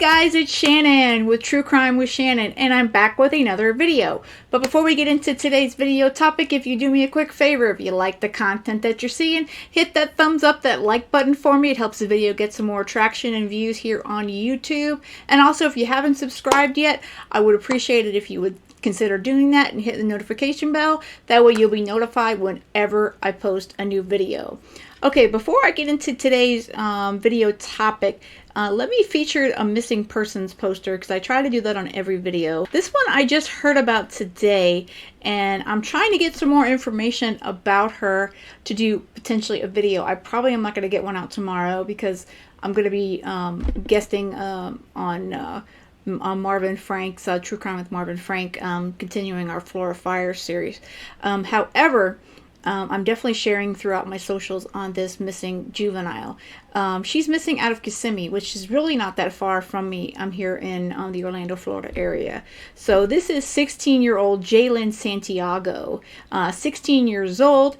guys, it's Shannon with True Crime with Shannon, and I'm back with another video. But before we get into today's video topic, if you do me a quick favor, if you like the content that you're seeing, hit that thumbs up, that like button for me. It helps the video get some more traction and views here on YouTube. And also, if you haven't subscribed yet, I would appreciate it if you would consider doing that and hit the notification bell. That way you'll be notified whenever I post a new video. Okay, before I get into today's video topic, let me feature a missing persons poster because I try to do that on every video. This one I just heard about today, and I'm trying to get some more information about her to do potentially a video. I probably am not going to get one out tomorrow because I'm going to be guesting on Marvin Frank's True Crime with Marvin Frank, continuing our Florida Fire series. However, I'm definitely sharing throughout my socials on this missing juvenile. She's missing out of Kissimmee, which is really not that far from me. I'm here in the Orlando, Florida area. So this is 16-year-old Jaylyn Santiago, 16 years old.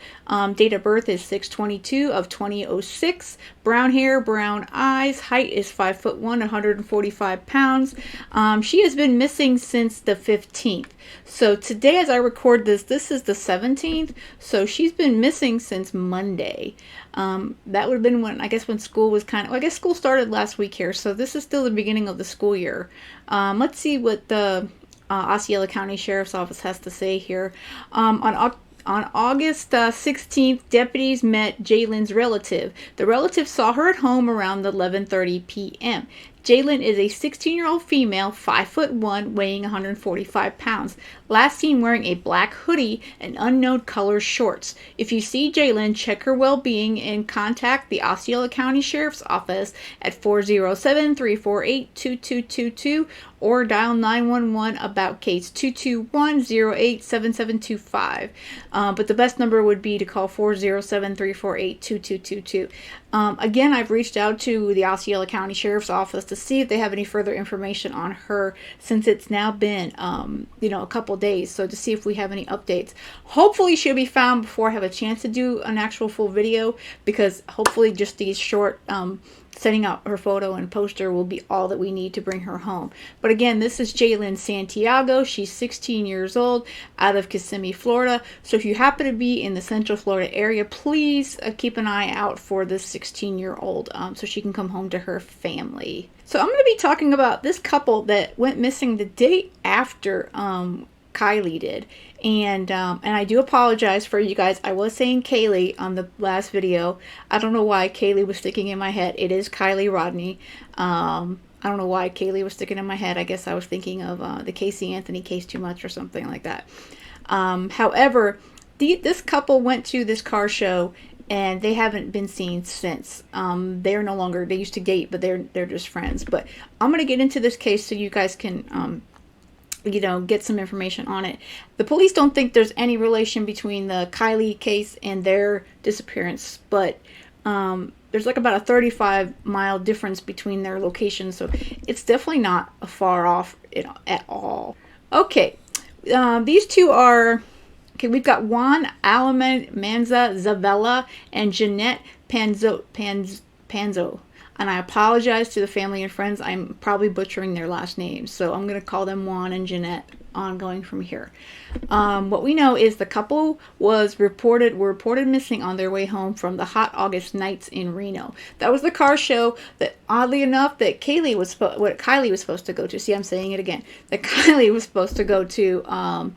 Date of birth is 6/22 of 2006. Brown hair, brown eyes. Height is 5'1", 145 pounds. She has been missing since the 15th. So today, as I record this, this is the 17th. So she's been missing since Monday. That would have been when, I guess, when school was kind of, well, I guess school started last week here. So this is still the beginning of the school year. Let's see what the Osceola County Sheriff's Office has to say here. On August 16th, deputies met Jaylyn's relative. The relative saw her at home around 11:30 p.m. Jaylyn is a 16-year-old female, 5'1", weighing 145 pounds. Last seen wearing a black hoodie and unknown color shorts. If you see Jaylyn, check her well-being and contact the Osceola County Sheriff's Office at 407-348-2222 or dial 911 about case 221-087725. But the best number would be to call 407-348-2222. Again, I've reached out to the Osceola County Sheriff's Office to see if they have any further information on her since it's now been, a couple days. So to see if we have any updates. Hopefully she'll be found before I have a chance to do an actual full video, because hopefully just these short, sending out her photo and poster will be all that we need to bring her home. But again, this is Jaylyn Santiago. She's 16 years old, out of Kissimmee, Florida. So if you happen to be in the Central Florida area, please keep an eye out for this 16-year-old so she can come home to her family. So I'm going to be talking about this couple that went missing the day after Kylie did. And I do apologize for you guys. I was saying Kaylee on the last video. I don't know why Kaylee was sticking in my head. It is Kylie Rodney. I don't know why Kaylee was sticking in my head. I guess I was thinking of the Casey Anthony case too much or something like that. However, this couple went to this car show and they haven't been seen since. They're no longer, they used to date, but they're just friends. But I'm going to get into this case so you guys can get some information on it. The police don't think there's any relation between the Kylie case and their disappearance, but there's like about a 35-mile difference between their locations, so it's definitely not far off at all. Okay, these two are, we've got Juan Almanza Zavala and Jeanette Panzo. And I apologize to the family and friends. I'm probably butchering their last names. So I'm going to call them Juan and Jeanette ongoing from here. What we know is the couple were reported missing on their way home from the hot August nights in Reno. That was the car show that, oddly enough, that Kylie was supposed to go to. See, I'm saying it again. That Kylie was supposed to go to,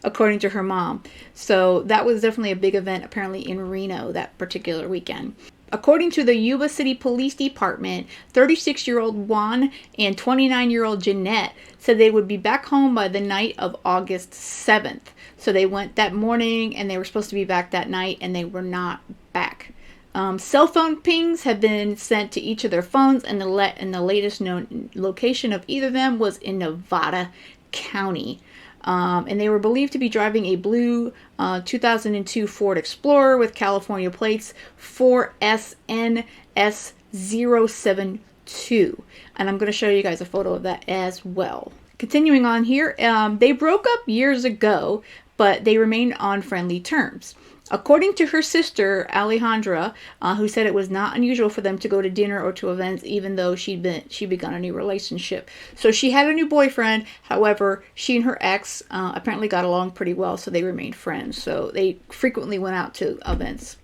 according to her mom. So that was definitely a big event, apparently, in Reno that particular weekend. According to the Yuba City Police Department, 36-year-old Juan and 29-year-old Jeanette said they would be back home by the night of August 7th. So they went that morning and they were supposed to be back that night, and they were not back. Cell phone pings have been sent to each of their phones, and the latest known location of either of them was in Nevada County. And they were believed to be driving a blue 2002 Ford Explorer with California plates 4SNS072. And I'm going to show you guys a photo of that as well. Continuing on here, they broke up years ago, but they remained on friendly terms. According to her sister, Alejandra, who said it was not unusual for them to go to dinner or to events, even though she'd begun a new relationship. So she had a new boyfriend. However, she and her ex apparently got along pretty well, so they remained friends. So they frequently went out to events.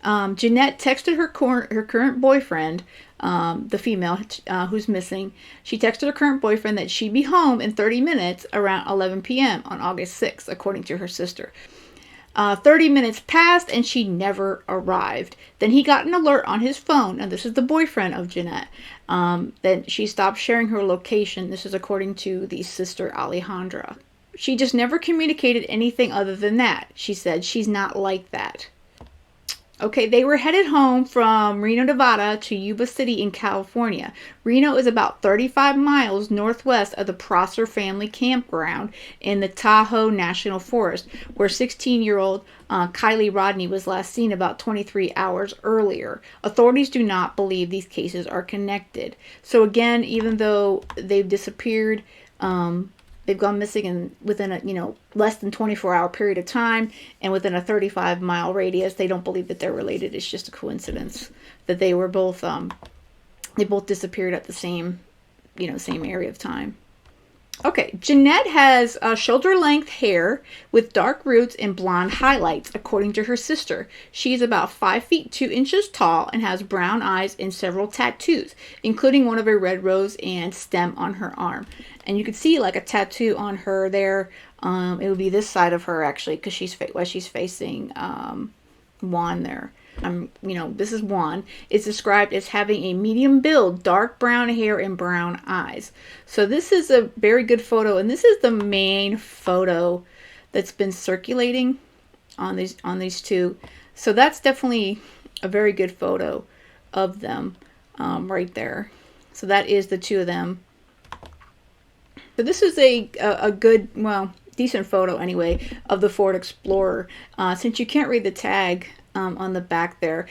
Jeanette texted her current boyfriend, the female who's missing. She texted her current boyfriend that she'd be home in 30 minutes around 11 p.m. on August 6th, according to her sister. 30 minutes passed and she never arrived. Then he got an alert on his phone, and this is the boyfriend of Jeanette. Then she stopped sharing her location. This is according to the sister Alejandra. She just never communicated anything other than that. She said she's not like that. Okay, they were headed home from Reno, Nevada to Yuba City in California. Reno is about 35 miles northwest of the Prosser family campground in the Tahoe National Forest, where 16-year-old Kylie Rodney was last seen about 23 hours earlier. Authorities do not believe these cases are connected. So again, even though they've disappeared, they've gone missing within a less than 24-hour period of time, and within a 35-mile radius. They don't believe that they're related. It's just a coincidence that they were both they both disappeared at the same area of time. Okay, Jeanette has shoulder-length hair with dark roots and blonde highlights, according to her sister. She's about 5 feet 2 inches tall and has brown eyes and several tattoos, including one of a red rose and stem on her arm. And you can see like a tattoo on her there. It would be this side of her actually, because she's facing Juan there. This is Juan. It's described as having a medium build, dark brown hair, and brown eyes. So this is a very good photo, and this is the main photo that's been circulating on these two. So that's definitely a very good photo of them right there. So that is the two of them. So this is a good, decent photo anyway of the Ford Explorer. Since you can't read the tag on the back there,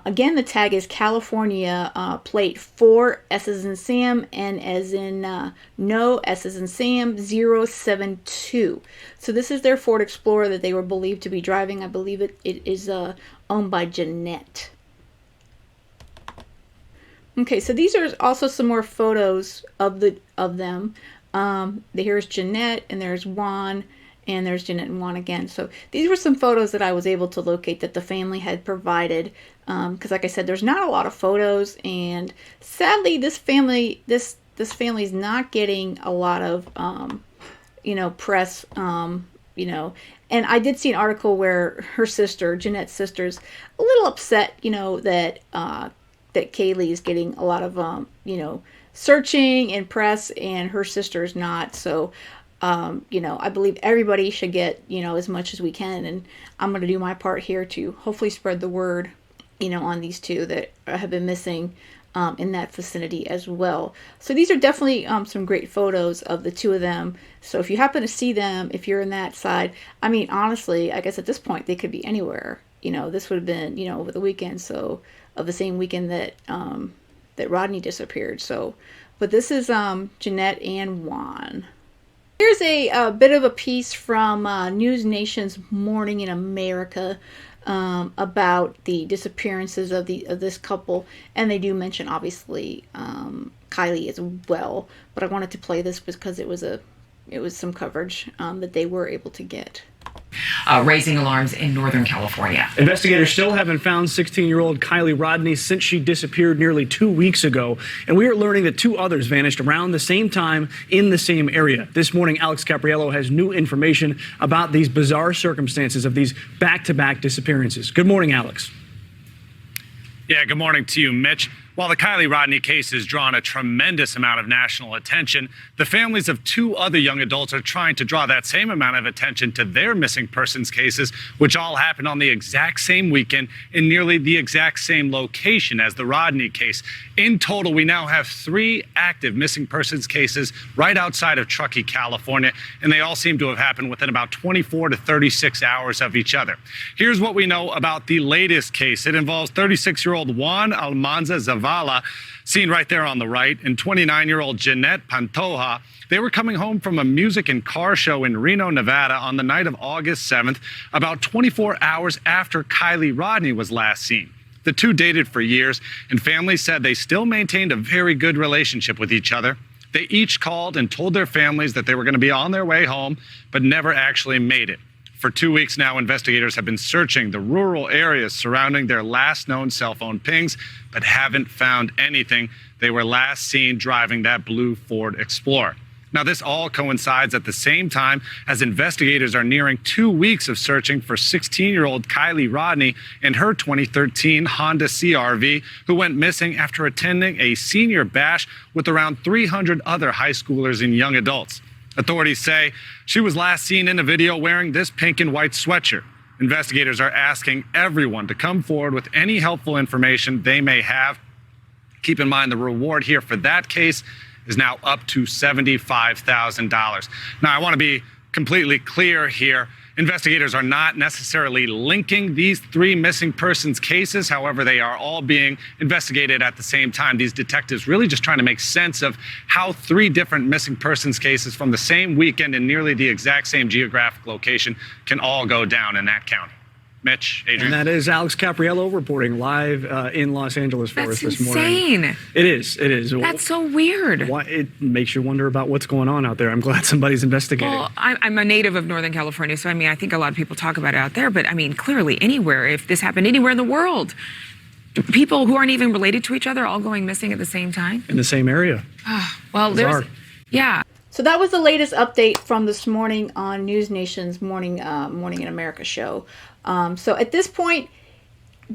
again, the tag is California plate 4 S as in Sam, N as in no, S as in Sam, 072. So this is their Ford Explorer that they were believed to be driving. I believe it is owned by Jeanette. Okay, so these are also some more photos of them. Here's Jeanette, and there's Juan, and there's Jeanette and Juan again. So these were some photos that I was able to locate that the family had provided. Because like I said, there's not a lot of photos, and sadly, this family's not getting a lot of press. And I did see an article where her sister, Jeanette's sister's, a little upset, that Kaylee is getting a lot of searching and press, and her sister's not. So I believe everybody should get as much as we can, and I'm going to do my part here to hopefully spread the word on these two that have been missing in that vicinity as well. So these are definitely some great photos of the two of them. So if you happen to see them, if you're in that side, I mean, honestly, I guess at this point they could be anywhere. This would have been over the weekend, so of the same weekend that that Rodney disappeared. So, but this is Jeanette and Juan. Here's a bit of a piece from NewsNation's Morning in America about the disappearances of this couple, and they do mention obviously Kylie as well. But I wanted to play this because it was some coverage that they were able to get. Raising alarms in Northern California. Investigators still haven't found 16-year-old Kylie Rodney since she disappeared nearly 2 weeks ago. And we are learning that 2 others vanished around the same time in the same area. This morning, Alex Capriello has new information about these bizarre circumstances of these back-to-back disappearances. Good morning, Alex. Yeah, good morning to you, Mitch. While the Kylie Rodney case has drawn a tremendous amount of national attention, the families of 2 other young adults are trying to draw that same amount of attention to their missing persons cases, which all happened on the exact same weekend in nearly the exact same location as the Rodney case. In total, we now have 3 active missing persons cases right outside of Truckee, California, and they all seem to have happened within about 24 to 36 hours of each other. Here's what we know about the latest case. It involves 36-year-old Juan Almanza Zavala Zavala, seen right there on the right, and 29-year-old JANETTE Pantoja. They were coming home from a music and car show in Reno, Nevada on the night of August 7th, about 24 hours after Kylie Rodney was last seen. The two dated for years, and families said they still maintained a very good relationship with each other. They each called and told their families that they were going to be on their way home, but never actually made it. For 2 weeks now, investigators have been searching the rural areas surrounding their last known cell phone pings, but haven't found anything. They were last seen driving that blue Ford Explorer. Now, this all coincides at the same time as investigators are nearing 2 weeks of searching for 16-year-old Kylie Rodney and her 2013 Honda CR-V, who went missing after attending a senior bash with around 300 other high schoolers and young adults. Authorities say she was last seen in a video wearing this pink and white sweatshirt. Investigators are asking everyone to come forward with any helpful information they may have. Keep in mind the reward here for that case is now up to $75,000. Now, I want to be completely clear here. Investigators are not necessarily linking these three missing persons cases. However, they are all being investigated at the same time. These detectives really just trying to make sense of how three different missing persons cases from the same weekend in nearly the exact same geographic location can all go down in that county. Mitch, Adrian. And that is Alex Capriello reporting live in Los Angeles for us this morning. That's insane. It is. That's so weird. It makes you wonder about what's going on out there. I'm glad somebody's investigating. Well, I'm a native of Northern California, so I mean, I think a lot of people talk about it out there, but I mean, clearly anywhere, if this happened anywhere in the world, people who aren't even related to each other all going missing at the same time. In the same area. Well, Bizarre. yeah. So that was the latest update from this morning on NewsNation's Morning in America show. So at this point,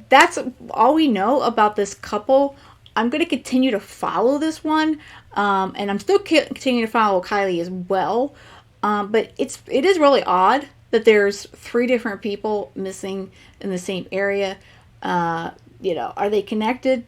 that's all we know about this couple. I'm going to continue to follow this one, and I'm still continuing to follow Kylie as well. But it is really odd that there's three different people missing in the same area. Are they connected?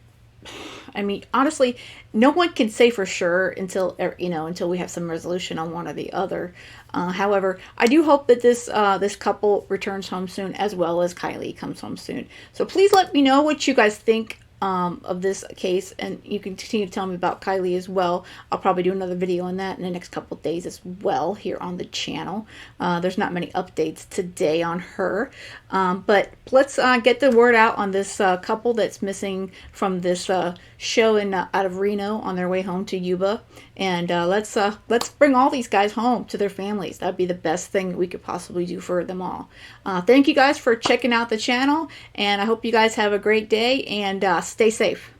I mean, honestly, no one can say for sure until we have some resolution on one or the other. However, I do hope that this couple returns home soon, as well as Kylie comes home soon. So please let me know what you guys think of this case, and you can continue to tell me about Kylie as well. I'll probably do another video on that in the next couple of days as well here on the channel. There's not many updates today on her, but let's get the word out on this couple that's missing from this show out of Reno on their way home to Yuba, and let's bring all these guys home to their families. That'd be the best thing we could possibly do for them all. Thank you guys for checking out the channel, and I hope you guys have a great day and stay safe.